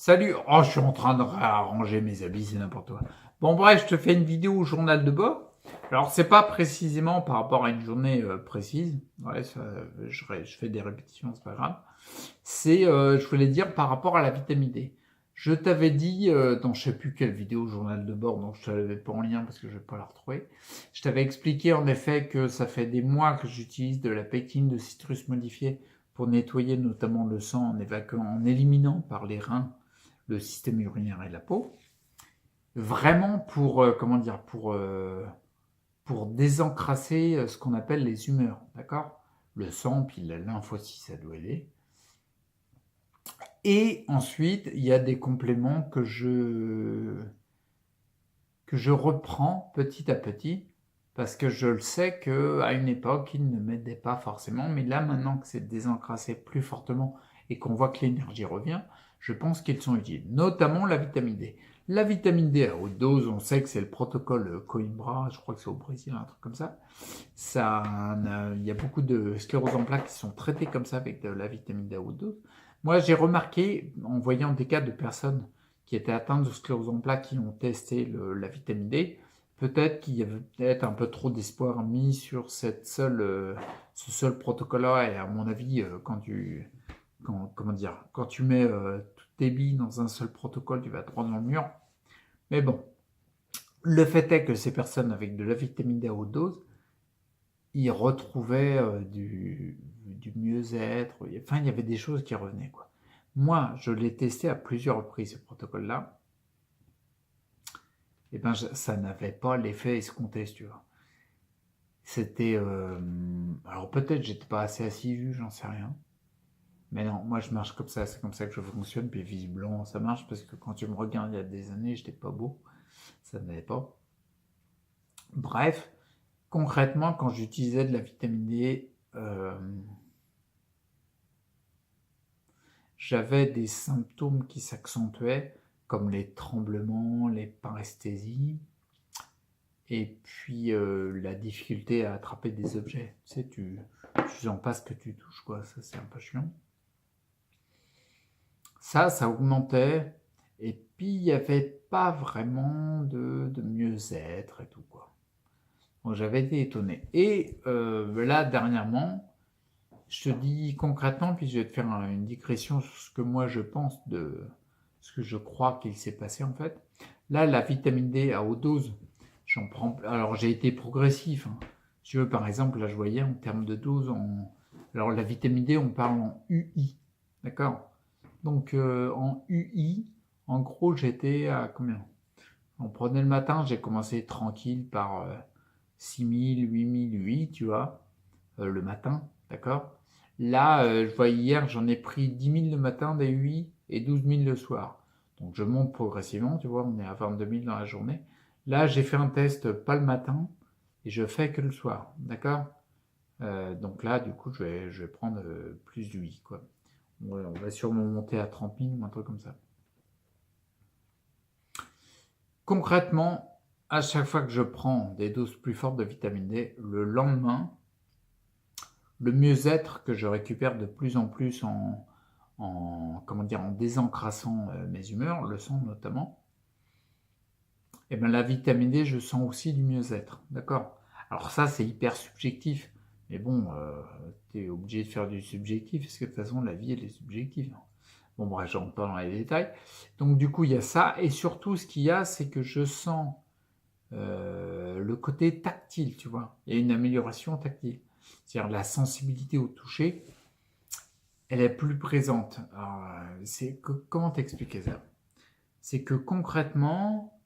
Salut! Oh, je suis en train de réarranger mes habits, c'est n'importe quoi. Bon, bref, je te fais une vidéo au journal de bord. Alors, c'est pas précisément par rapport à une journée précise. Ouais, ça, je fais des répétitions, c'est pas grave. Je voulais dire par rapport à la vitamine D. Je t'avais dit dans je sais plus quelle vidéo au journal de bord, donc je te l'avais pas en lien parce que je vais pas la retrouver. Je t'avais expliqué en effet que ça fait des mois que j'utilise de la pectine de citrus modifiée pour nettoyer notamment le sang en évacuant, en éliminant par les reins le système urinaire et la peau. Vraiment pour, comment dire, pour désencrasser ce qu'on appelle les humeurs, d'accord? Le sang, puis la lymphe aussi, ça doit aider. Et ensuite, il y a des compléments que je reprends petit à petit, parce que je le sais qu'à une époque, ils ne m'aidaient pas forcément, mais là, maintenant que c'est désencrassé plus fortement et qu'on voit que l'énergie revient, je pense qu'ils sont utiles, notamment la vitamine D. La vitamine D à haute dose, on sait que c'est le protocole Coimbra, je crois que c'est au Brésil, un truc comme ça. Il y a beaucoup de sclérose en plaques qui sont traitées comme ça avec de la vitamine D à haute dose. Moi, j'ai remarqué, en voyant des cas de personnes qui étaient atteintes de sclérose en plaques qui ont testé la vitamine D, peut-être qu'il y avait peut-être un peu trop d'espoir mis sur ce seul protocole-là. Et à mon avis, comment dire, quand tu mets toutes tes billes dans un seul protocole, tu vas droit dans le mur. Mais bon, le fait est que ces personnes avec de la vitamine D à haute dose, ils retrouvaient du mieux-être. Enfin, il y avait des choses qui revenaient, quoi. Moi, je l'ai testé à plusieurs reprises, ce protocole-là. Et ben, ça n'avait pas l'effet escompté, si tu vois. C'était... alors peut-être j'étais pas assez assidu, j'en sais rien. Mais non, moi je marche comme ça, c'est comme ça que je fonctionne. Puis visiblement, ça marche parce que quand tu me regardes il y a des années, j'étais pas beau. Ça n'allait pas. Bref, concrètement, quand j'utilisais de la vitamine D, j'avais des symptômes qui s'accentuaient, comme les tremblements, les paresthésies, et puis la difficulté à attraper des objets. Tu sais, tu sens pas ce que tu touches, quoi. Ça, c'est un peu chiant. Ça augmentait, et puis il n'y avait pas vraiment de mieux-être et tout, quoi. Donc j'avais été étonné. Et là, dernièrement, je te dis concrètement, puis je vais te faire une digression sur ce que moi je pense de ce que je crois qu'il s'est passé en fait. Là, la vitamine D à haute dose, j'en prends. Alors j'ai été progressif, hein. Si tu veux, par exemple, là je voyais en termes de dose, alors la vitamine D, on parle en UI, d'accord? Donc en UI, en gros, j'étais à combien? On prenait le matin, j'ai commencé tranquille par 6000, 8000 UI, tu vois, le matin, d'accord? Là, je vois hier, j'en ai pris 10 000 le matin des UI et 12 000 le soir. Donc je monte progressivement, tu vois, on est à 22 000 dans la journée. Là, j'ai fait un test pas le matin et je fais que le soir, d'accord? Donc là, du coup, je vais prendre plus d'UI, quoi. On va sûrement monter à 30 000 ou un truc comme ça. Concrètement, à chaque fois que je prends des doses plus fortes de vitamine D, le lendemain, le mieux-être que je récupère de plus en plus comment dire, en désencrassant mes humeurs, le sang notamment, et bien la vitamine D, je sens aussi du mieux-être, d'accord? Alors ça, c'est hyper subjectif, mais bon, tu es obligé de faire du subjectif, parce que de toute façon, la vie, elle est subjective. Bon, bref, je rentre pas dans les détails. Donc du coup, il y a ça, et surtout, ce qu'il y a, c'est que je sens le côté tactile, tu vois. Il y a une amélioration tactile. C'est-à-dire la sensibilité au toucher, elle est plus présente. Alors, comment t'expliquer ça? C'est que concrètement,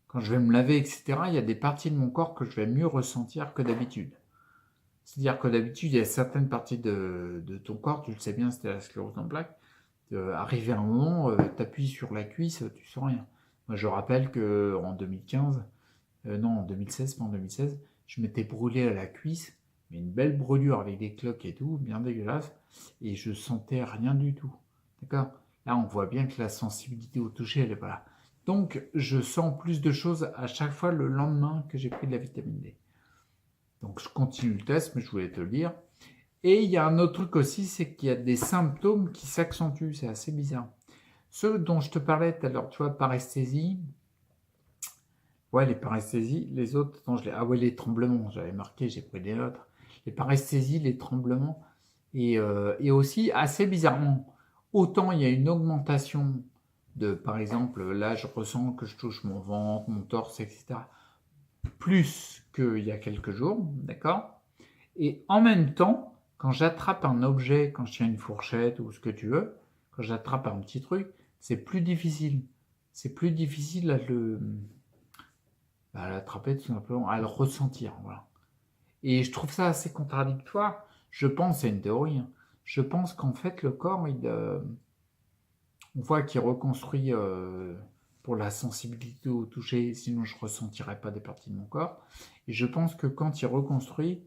quand je vais me laver, etc., il y a des parties de mon corps que je vais mieux ressentir que d'habitude. C'est-à-dire que d'habitude, il y a certaines parties de ton corps, tu le sais bien, c'était la sclérose en plaques, arrivé à un moment, tu appuies sur la cuisse, tu sens rien. Moi, je rappelle qu'en 2015, non, en 2016, pas en 2016, je m'étais brûlé à la cuisse, mais une belle brûlure avec des cloques et tout, bien dégueulasse, et je sentais rien du tout. D'accord? Là, on voit bien que la sensibilité au toucher, elle est pas là. Donc, je sens plus de choses à chaque fois le lendemain que j'ai pris de la vitamine D. Donc, je continue le test, mais je voulais te le dire. Et il y a un autre truc aussi, c'est qu'il y a des symptômes qui s'accentuent, c'est assez bizarre. Ceux dont je te parlais tout à l'heure, tu vois, paresthésie, ouais, les paresthésies, les autres, attends, ah ouais, les tremblements, j'avais marqué, j'ai pris des notes. Les paresthésies, les tremblements, et aussi, assez bizarrement, autant il y a une augmentation de, par exemple, là, je ressens que je touche mon ventre, mon torse, etc., plus qu'il y a quelques jours, d'accord? Et en même temps, quand j'attrape un objet, quand je tiens une fourchette ou ce que tu veux, quand j'attrape un petit truc, c'est plus difficile. C'est plus difficile à l'attraper tout simplement, à le ressentir, voilà. Et je trouve ça assez contradictoire. Je pense, c'est une théorie, hein, je pense qu'en fait le corps, on voit qu'il reconstruit pour la sensibilité au toucher, sinon je ne ressentirais pas des parties de mon corps. Et je pense que quand il reconstruit,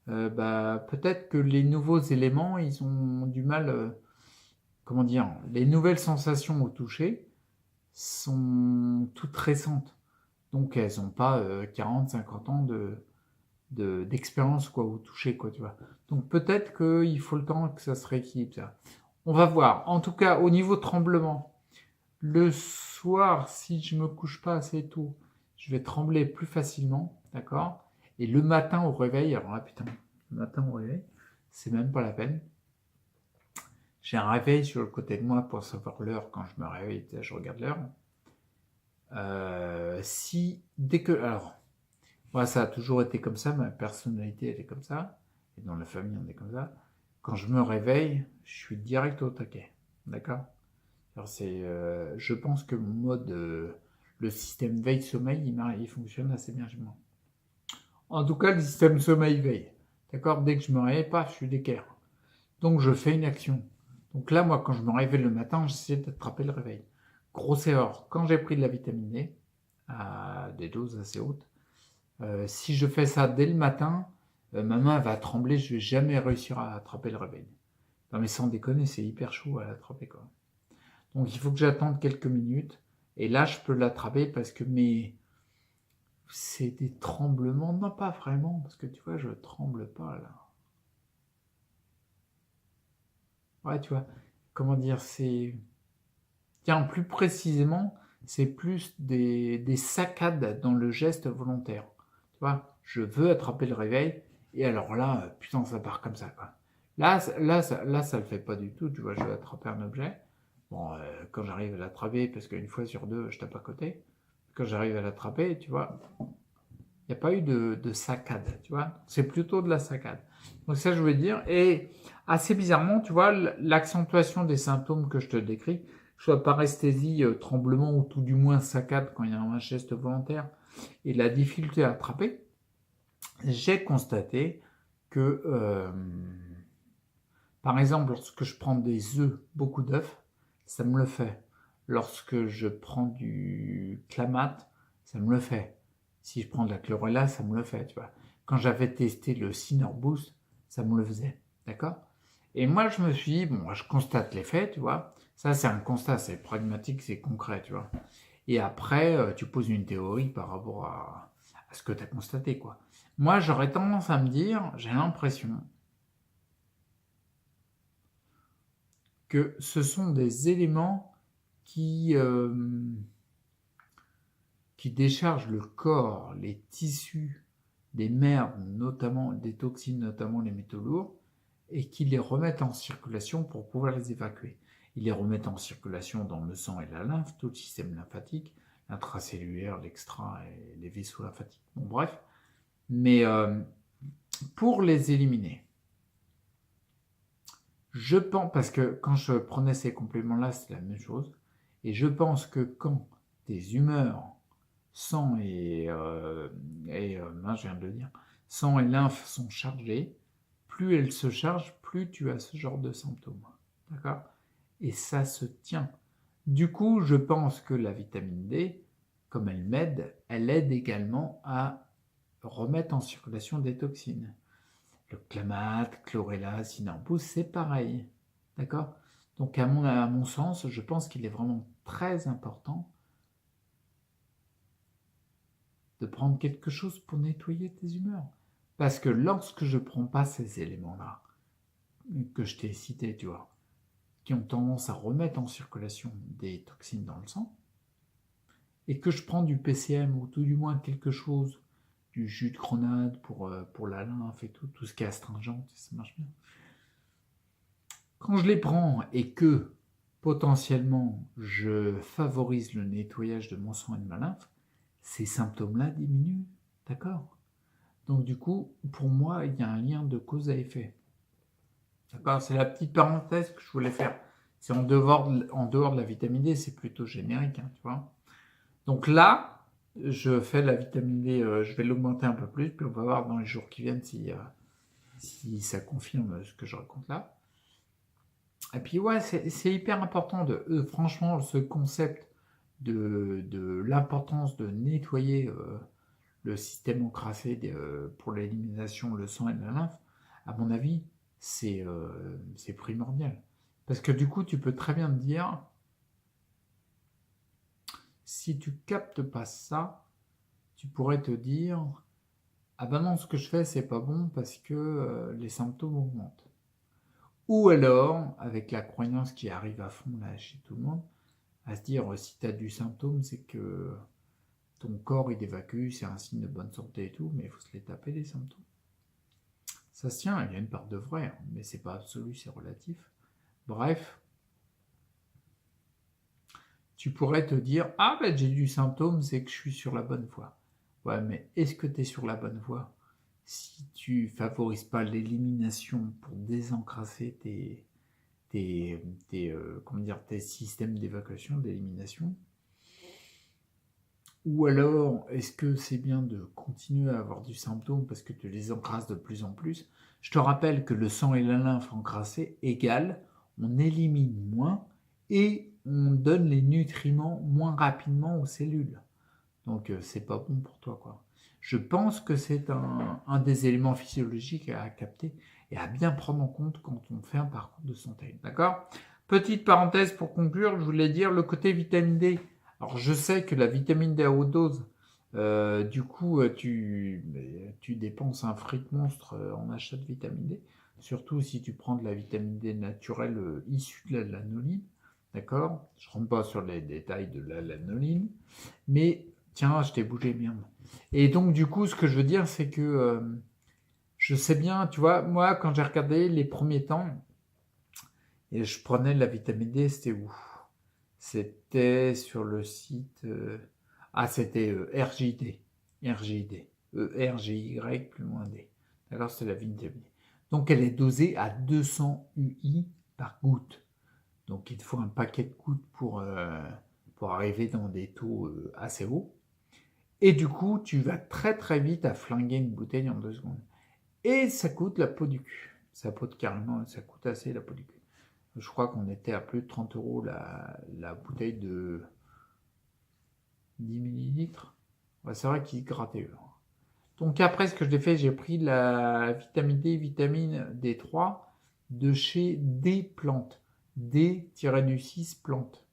bah, peut-être que les nouveaux éléments, ils ont du mal, comment dire, les nouvelles sensations au toucher sont toutes récentes. Donc elles n'ont pas 40, 50 ans d'expérience quoi, au toucher, quoi, tu vois. Donc peut-être qu'il faut le temps que ça se rééquilibre, ça. On va voir. En tout cas, au niveau tremblement, le soir, si je me couche pas assez tôt, je vais trembler plus facilement, d'accord? Et le matin au réveil, alors là, putain, le matin au réveil, c'est même pas la peine. J'ai un réveil sur le côté de moi pour savoir l'heure quand je me réveille, je regarde l'heure. Si, dès que, alors, moi, ça a toujours été comme ça, ma personnalité, elle est comme ça, et dans la famille, on est comme ça. Quand je me réveille, je suis direct au taquet, d'accord? Alors je pense que mon mode, le système veille-sommeil, il fonctionne assez bien chez moi. En tout cas, le système sommeil-veille, d'accord? Dès que je me réveille, pas, je suis d'équerre. Donc, je fais une action. Donc là, moi, quand je me réveille le matin, j'essaie d'attraper le réveil. Grosse erreur. Quand j'ai pris de la vitamine D, à des doses assez hautes, si je fais ça dès le matin, ma main va trembler, je vais jamais réussir à attraper le réveil. Non mais sans déconner, c'est hyper chaud à l'attraper quoi. Donc il faut que j'attende quelques minutes, et là je peux l'attraper parce que c'est des tremblements, non pas vraiment, parce que tu vois, je tremble pas là. Ouais, tu vois, comment dire, tiens, plus précisément, c'est plus des saccades dans le geste volontaire. Tu vois, je veux attraper le réveil, et alors là, putain, ça part comme ça, quoi. Là, ça le fait pas du tout, tu vois, je veux attraper un objet. Bon, quand j'arrive à l'attraper, parce qu'une fois sur deux, je tape à côté, quand j'arrive à l'attraper, tu vois, il n'y a pas eu de saccade, tu vois, c'est plutôt de la saccade. Donc ça, je veux dire, et assez bizarrement, tu vois, l'accentuation des symptômes que je te décris, que ce soit paresthésie, tremblement ou tout du moins saccade quand il y a un geste volontaire, et la difficulté à attraper, j'ai constaté que, par exemple, lorsque je prends des œufs, beaucoup d'œufs, ça me le fait. Lorsque je prends du Clamat, ça me le fait. Si je prends de la chlorella, ça me le fait, tu vois. Quand j'avais testé le Cineur Boost, ça me le faisait, d'accord? Et moi, je me suis dit, bon, moi, je constate les faits, tu vois. Ça, c'est un constat, c'est pragmatique, c'est concret, tu vois. Et après, tu poses une théorie par rapport à ce que tu as constaté, quoi. Moi, j'aurais tendance à me dire, j'ai l'impression que ce sont des éléments qui, qui déchargent le corps, les tissus, des merdes, notamment des toxines, notamment les métaux lourds, et qui les remettent en circulation pour pouvoir les évacuer. Ils les remettent en circulation dans le sang et la lymphe, tout le système lymphatique, l'intracellulaire, l'extra et les vaisseaux lymphatiques. Bon, bref. Mais pour les éliminer, je pense, parce que quand je prenais ces compléments-là, c'est la même chose, et je pense que quand tes humeurs, sang je viens de le dire, sang et lymphe sont chargés, plus elles se chargent, plus tu as ce genre de symptômes. D'accord? Et ça se tient. Du coup, je pense que la vitamine D, comme elle m'aide, elle aide également à remettre en circulation des toxines. Le Clamat, chlorella, Cinambous, c'est pareil. D'accord? Donc à mon sens, je pense qu'il est vraiment très important de prendre quelque chose pour nettoyer tes humeurs. Parce que lorsque je ne prends pas ces éléments-là, que je t'ai cités, tu vois, qui ont tendance à remettre en circulation des toxines dans le sang, et que je prends du PCM, ou tout du moins quelque chose, du jus de grenade pour la lymphe et tout ce qui est astringent, ça marche bien. Quand je les prends et que potentiellement je favorise le nettoyage de mon sang et de ma lymphe, ces symptômes-là diminuent, d'accord? Donc du coup, pour moi, il y a un lien de cause à effet. D'accord? C'est la petite parenthèse que je voulais faire. C'est en dehors de la vitamine D, c'est plutôt générique, hein, tu vois. Donc là, je fais la vitamine D, je vais l'augmenter un peu plus, puis on va voir dans les jours qui viennent si ça confirme ce que je raconte là. Et puis ouais, c'est hyper important franchement, ce concept de l'importance de nettoyer le système encrassé pour l'élimination, le sang et la lymphe, à mon avis, c'est primordial. Parce que du coup, tu peux très bien te dire, si tu captes pas ça, tu pourrais te dire, ah ben non, ce que je fais, c'est pas bon parce que les symptômes augmentent. Ou alors, avec la croyance qui arrive à fond là chez tout le monde, à se dire, si tu as du symptôme, c'est que ton corps il évacue, c'est un signe de bonne santé et tout, mais il faut se les taper les symptômes. Ça se tient, il y a une part de vrai, hein, mais c'est pas absolu, c'est relatif. Bref, tu pourrais te dire, ah ben j'ai du symptôme, c'est que je suis sur la bonne voie. Ouais, mais est-ce que tu es sur la bonne voie si tu favorises pas l'élimination pour désencrasser tes systèmes d'évacuation, d'élimination? Ou alors, est-ce que c'est bien de continuer à avoir du symptôme parce que tu les encrasses de plus en plus? Je te rappelle que le sang et la lymphe encrassés égale, on élimine moins et on donne les nutriments moins rapidement aux cellules. Donc, c'est pas bon pour toi, quoi. Je pense que c'est un des éléments physiologiques à capter et à bien prendre en compte quand on fait un parcours de santé. D'accord? Petite parenthèse pour conclure, je voulais dire le côté vitamine D. Alors, je sais que la vitamine D à haute dose, du coup, tu dépenses un fric monstre en achat de vitamine D, surtout si tu prends de la vitamine D naturelle issue de la lanoline. D'accord? Je ne rentre pas sur les détails de la lanoline, mais tiens, je t'ai bougé, merde. Et donc, du coup, ce que je veux dire, c'est que je sais bien, tu vois, moi, quand j'ai regardé les premiers temps, et je prenais de la vitamine D, c'était où? C'était sur le site... c'était RJD. RJD. E-R-G-Y, plus loin D. D'accord, c'est la vitamine D. Donc, elle est dosée à 200 UI par goutte. Donc, il te faut un paquet de gouttes pour arriver dans des taux assez hauts. Et du coup, tu vas très très vite à flinguer une bouteille en 2 secondes. Et ça coûte la peau du cul. Ça coûte carrément, ça coûte assez la peau du cul. Je crois qu'on était à plus de 30 € la bouteille de 10 millilitres. Ouais, c'est vrai qu'ils grattaient eux. Donc après, ce que j'ai fait, j'ai pris la vitamine D, vitamine D3 de chez D Plantes. D-6 Plantes.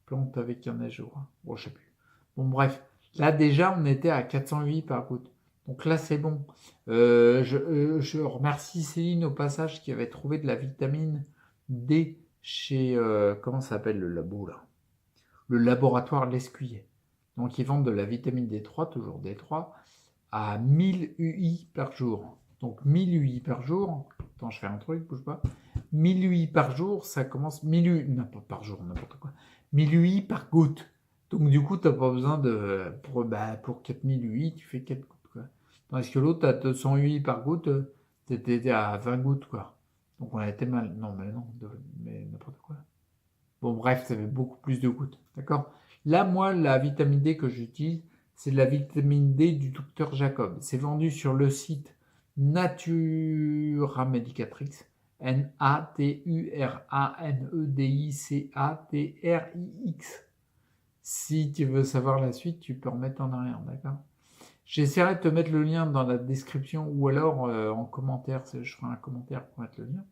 Plante avec un jour. Bon, je sais plus. Bon, bref. Là, déjà, on était à 408 par goutte. Donc là, c'est bon. Je remercie Céline au passage qui avait trouvé de la vitamine D chez... comment ça s'appelle le labo, là? Le laboratoire L'Escuyer. Donc, ils vendent de la vitamine D3, toujours D3, à 1000 UI par jour. Donc, 1000 UI par jour... Attends, je fais un truc, bouge pas. 1000 UI par jour, ça commence... 1000 UI... Non, pas par jour, n'importe quoi. 1000 UI par goutte. Donc du coup, tu n'as pas besoin de... Pour 4000 UI, tu fais 4 gouttes, quoi. Tandis que l'autre, à 200 UI par goutte, t'étais à 20 gouttes, quoi. Donc on a été mal. Non, mais n'importe quoi. Bon, bref, ça fait beaucoup plus de gouttes, d'accord? Là, moi, la vitamine D que j'utilise, c'est la vitamine D du docteur Jacob. C'est vendu sur le site Natura Medicatrix. N-A-T-U-R-A-N-E-D-I-C-A-T-R-I-X. Si tu veux savoir la suite, tu peux remettre en arrière, d'accord? J'essaierai de te mettre le lien dans la description ou alors en commentaire, je ferai un commentaire pour mettre le lien.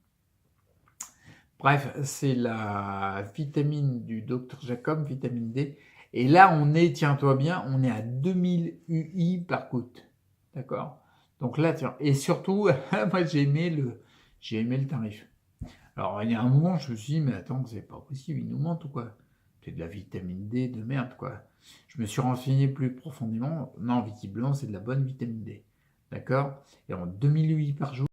Bref, c'est la vitamine du Dr Jacob, vitamine D. Et là, on est, tiens-toi bien, on est à 2000 UI par goutte. D'accord? Donc là, tiens, et surtout, moi j'ai aimé le tarif. Alors, il y a un moment, je me suis dit: «Mais attends, c'est pas possible, ils nous mentent ou quoi? C'est de la vitamine D de merde, quoi». Je me suis renseigné plus profondément. Non, visiblement, c'est de la bonne vitamine D. D'accord? Et en 2 000 par jour.